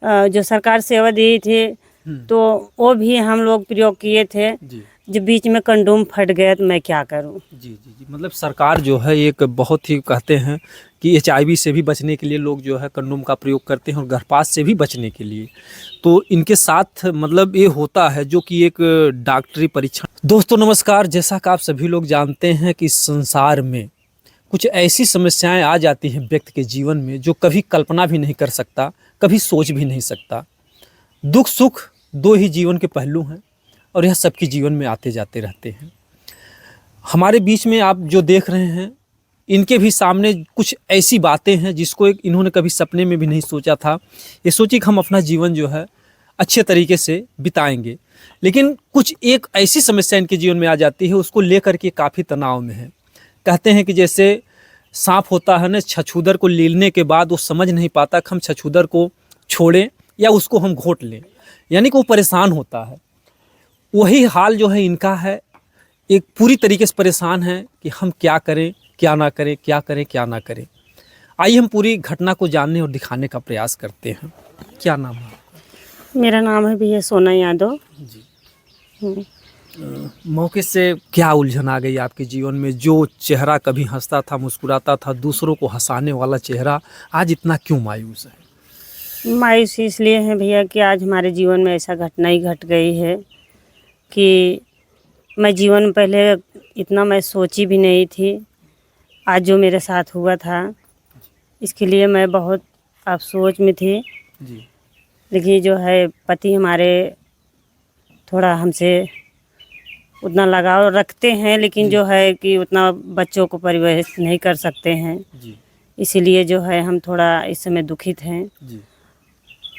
जो सरकार सेवा दी थी तो वो भी हम लोग प्रयोग किए थे। जी जब बीच में कंडोम फट गया तो मैं क्या करूं। जी जी जी मतलब सरकार जो है एक बहुत ही कहते हैं कि HIV से भी बचने के लिए लोग जो है कंडोम का प्रयोग करते हैं और गर्भपात से भी बचने के लिए। तो इनके साथ मतलब ये होता है जो कि एक डॉक्टरी परीक्षण। दोस्तों नमस्कार, जैसा कि आप सभी लोग जानते हैं कि इस संसार में कुछ ऐसी समस्याएं आ जाती हैं व्यक्ति के जीवन में जो कभी कल्पना भी नहीं कर सकता, कभी सोच भी नहीं सकता। दुख सुख दो ही जीवन के पहलू हैं और यह सबके जीवन में आते जाते रहते हैं। हमारे बीच में आप जो देख रहे हैं इनके भी सामने कुछ ऐसी बातें हैं जिसको इन्होंने कभी सपने में भी नहीं सोचा था। ये सोची कि हम अपना जीवन जो है अच्छे तरीके से बिताएंगे, लेकिन कुछ एक ऐसी समस्या इनके जीवन में आ जाती है, उसको लेकर के काफ़ी तनाव में है। कहते हैं कि जैसे सांप होता है ना, छछूदर को लीलने के बाद वो समझ नहीं पाता कि हम छछूदर को छोड़ें या उसको हम घोंट लें, यानी कि वो परेशान होता है। वही हाल जो है इनका है, एक पूरी तरीके से परेशान है कि हम क्या करें क्या ना करें, क्या करें क्या ना करें। आइए हम पूरी घटना को जानने और दिखाने का प्रयास करते हैं। क्या नाम है? मेरा नाम है भैया सोना यादव जी। हम्म। मौके से क्या उलझन आ गई आपके जीवन में? जो चेहरा कभी हंसता था, मुस्कुराता था, दूसरों को हंसाने वाला चेहरा आज इतना क्यों मायूस है? मायूस इसलिए है भैया कि आज हमारे जीवन में ऐसा घटना ही घट गई है कि मैं जीवन में पहले इतना मैं सोची भी नहीं थी। आज जो मेरे साथ हुआ था इसके लिए मैं बहुत अफसोस में थी। जी लेकिन जो है पति हमारे थोड़ा हमसे उतना लगाव रखते हैं, लेकिन जो है कि उतना बच्चों को परिवरित नहीं कर सकते हैं। जी इसीलिए जो है हम थोड़ा इस समय दुखित हैं। जी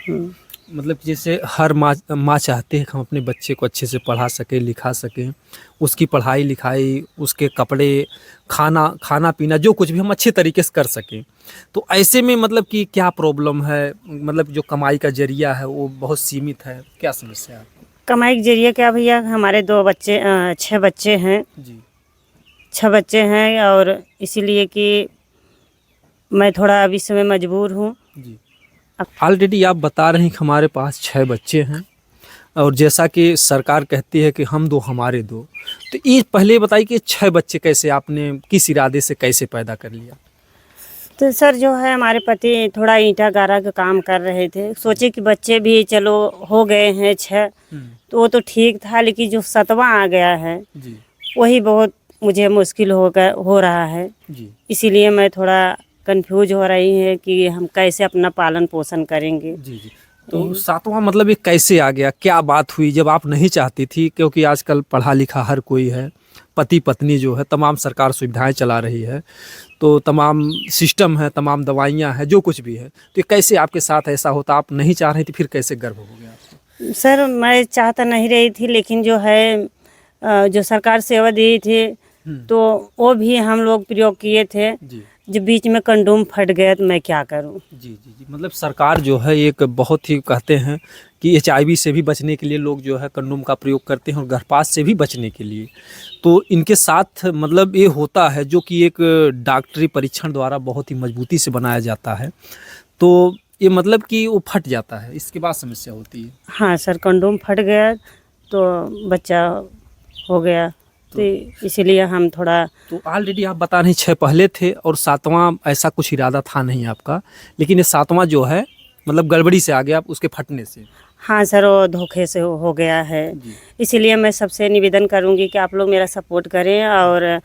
हम्म। मतलब जैसे हर माँ चाहते हैं कि हम अपने बच्चे को अच्छे से पढ़ा सकें, लिखा सकें, उसकी पढ़ाई लिखाई, उसके कपड़े, खाना पीना जो कुछ भी हम अच्छे तरीके से कर सकें। तो ऐसे में मतलब कि क्या प्रॉब्लम है? मतलब जो कमाई का जरिया है वो बहुत सीमित है, क्या समस्या है? कमाई के जरिए क्या भैया, हमारे 6 बच्चे हैं। जी 6 बच्चे हैं और इसीलिए कि मैं थोड़ा अभी समय मजबूर हूँ। जी ऑलरेडी आप बता रहे हैं कि हमारे पास 6 बच्चे हैं और जैसा कि सरकार कहती है कि हम दो हमारे दो, तो ये पहले बताइए कि 6 बच्चे कैसे आपने किस इरादे से कैसे पैदा कर लिया? तो सर जो है हमारे पति थोड़ा ईंटा गारा का काम कर रहे थे, सोचे कि बच्चे भी चलो हो गए हैं 6 तो वो तो ठीक था, लेकिन जो 7वां आ गया है जी वही बहुत मुझे मुश्किल हो रहा है। जी इसीलिए मैं थोड़ा कंफ्यूज हो रही है कि हम कैसे अपना पालन पोषण करेंगे। जी जी तो 7वां मतलब ये कैसे आ गया? क्या बात हुई जब आप नहीं चाहती थी? क्योंकि आजकल पढ़ा लिखा हर कोई है, पति पत्नी जो है तमाम सरकार सुविधाएं चला रही है, तो तमाम सिस्टम है, तमाम दवाइयाँ हैं, जो कुछ भी है, तो ये कैसे आपके साथ ऐसा होता? आप नहीं चाह रही थी, फिर कैसे गर्भ हो गया आपको? सर मैं चाहता नहीं रही थी, लेकिन जो है जो सरकार सेवा दी थी तो वो भी हम लोग प्रयोग किए थे। जी जब बीच में कंडोम फट गया तो मैं क्या करूं। जी जी जी मतलब सरकार जो है एक बहुत ही कहते हैं कि HIV से भी बचने के लिए लोग जो है कंडोम का प्रयोग करते हैं और गर्भपात से भी बचने के लिए। तो इनके साथ मतलब ये होता है जो कि एक डॉक्टरी परीक्षण द्वारा बहुत ही मजबूती से बनाया जाता है, तो ये मतलब कि वो फट जाता है, इसके बाद समस्या होती है। हाँ सर, कंडोम फट गया तो बच्चा हो गया, तो इसीलिए हम थोड़ा। तो ऑलरेडी आप बता रहे 6 पहले थे और 7वां ऐसा कुछ इरादा था नहीं आपका, लेकिन ये 7वां जो है मतलब गड़बड़ी से आ गया आप उसके फटने से। हाँ सर, वो धोखे से हो गया है। जी इसीलिए मैं सबसे निवेदन करूंगी कि आप लोग मेरा सपोर्ट करें और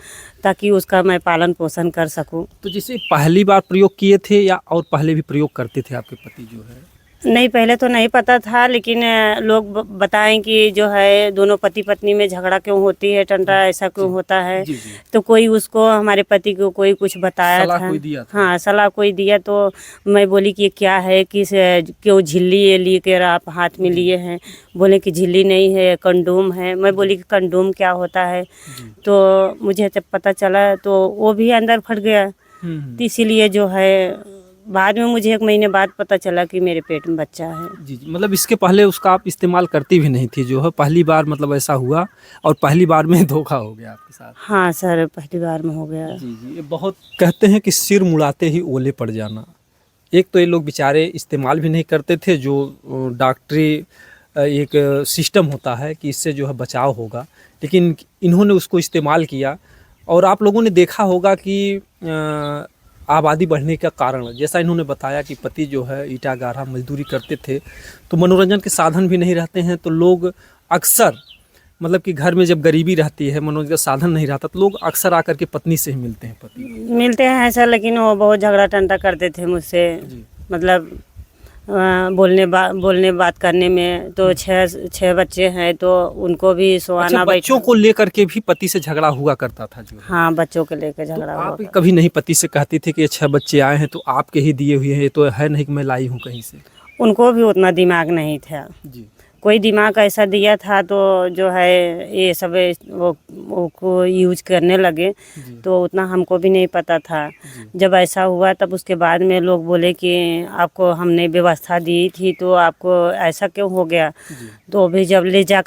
ताकि उसका मैं पालन पोषण कर सकूं। तो जैसे पहली बार प्रयोग किए थे या और पहले भी प्रयोग करते थे आपके पति जो है? नहीं, पहले तो नहीं पता था, लेकिन लोग बताएं कि जो है दोनों पति पत्नी में झगड़ा क्यों होती है, टंटा ऐसा क्यों होता है। जी जी तो कोई उसको हमारे पति को कोई कुछ बताया सलाह था। कोई दिया था? हाँ, सलाह कोई दिया, तो मैं बोली कि ये क्या है, क्यों झिल्ली ये लेकर आप हाथ में लिए हैं। बोले कि झिल्ली नहीं है, कंडोम है। मैं बोली कि कंडोम क्या होता है। जी तो मुझे जब पता चला तो वो भी अंदर फट गया। तो इसीलिए जो है बाद में मुझे 1 महीने बाद पता चला कि मेरे पेट में बच्चा है। जी जी मतलब इसके पहले उसका आप इस्तेमाल करती भी नहीं थी जो है, पहली बार मतलब ऐसा हुआ और पहली बार में धोखा हो गया आपके साथ? हाँ सर, पहली बार में हो गया। जी जी ये बहुत कहते हैं कि सिर मुड़ाते ही ओले पड़ जाना, एक तो ये लोग बेचारे इस्तेमाल भी नहीं करते थे, जो डॉक्टरी एक सिस्टम होता है कि इससे जो है बचाव होगा, लेकिन इन्होंने उसको इस्तेमाल किया। और आप लोगों ने देखा होगा कि आबादी बढ़ने का कारण, जैसा इन्होंने बताया कि पति जो है ईंटा गाढ़ा मजदूरी करते थे, तो मनोरंजन के साधन भी नहीं रहते हैं, तो लोग अक्सर मतलब कि घर में जब गरीबी रहती है, मनोरंजन का साधन नहीं रहता, तो लोग अक्सर आकर के पत्नी से ही मिलते हैं। पति मिलते हैं ऐसा, लेकिन वो बहुत झगड़ा टंटा करते थे मुझसे। जी। मतलब बोलने बात करने में तो छः बच्चे हैं, तो उनको भी अच्छा, सुहाना बच्चों को लेकर के भी पति से झगड़ा हुआ करता था जो है। हाँ, बच्चों को लेकर तो झगड़ा हुआ आप था। कभी नहीं पति से कहती थी कि ये 6 बच्चे आए हैं तो आपके ही दिए हुए हैं, ये तो है नहीं कि मैं लाई हूँ कहीं से? उनको भी उतना दिमाग नहीं था। जी। कोई दिमाग ऐसा दिया था तो जो है ये सब वो को यूज करने लगे, जी। तो उतना हमको भी नहीं पता था। जी। जब ऐसा हुआ तब उसके बाद में लोग बोले कि आपको हमने व्यवस्था दी थी तो आपको ऐसा क्यों हो गया। जी। तो भी जब ले जा